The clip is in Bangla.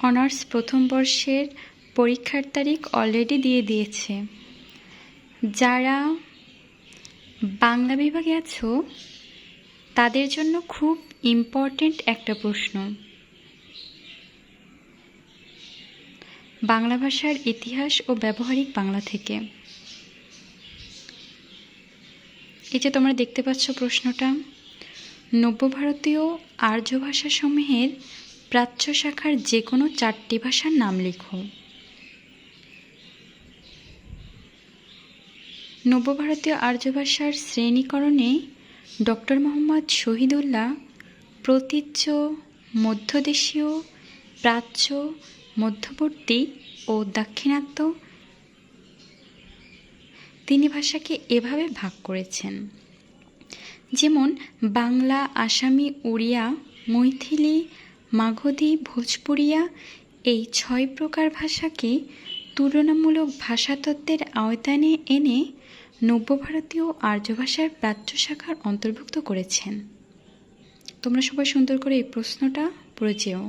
অনার্স প্রথম বর্ষের পরীক্ষার তারিখ অলরেডি দিয়ে দিয়েছে। যারা বাংলা বিভাগে আছো তাদের জন্য খুব ইম্পর্ট্যান্ট একটা প্রশ্ন। বাংলা ভাষার ইতিহাস ও ব্যবহারিক বাংলা থেকে। এই যে তোমরা দেখতে পাচ্ছ প্রশ্নটা, নব্য ভারতীয় আর্য ভাষাসমূহের প্রাচ্য শাখার যে কোনো 4টি ভাষার নাম লিখো। নব্য ভারতীয় আর্য ভাষার শ্রেণীকরণে ডক্টর মোহাম্মদ শহীদুল্লাহ প্রতীচ্য, মধ্যদেশীয়, প্রাচ্য, মধ্যবর্তী ও দাক্ষিণাত্য তিনি ভাষাকে এভাবে ভাগ করেছেন। যেমন বাংলা, আসামি, উড়িয়া, মৈথিলি, মাগধী, ভোজপুরিয়া এই 6 প্রকার ভাষাকে তুলনামূলক ভাষাতত্ত্বের আওতায় এনে নব্য ভারতীয় আর্য ভাষার প্রাচ্য শাখার অন্তর্ভুক্ত করেছেন। তোমরা সবাই সুন্দর করে এই প্রশ্নটা পড়ে যেও।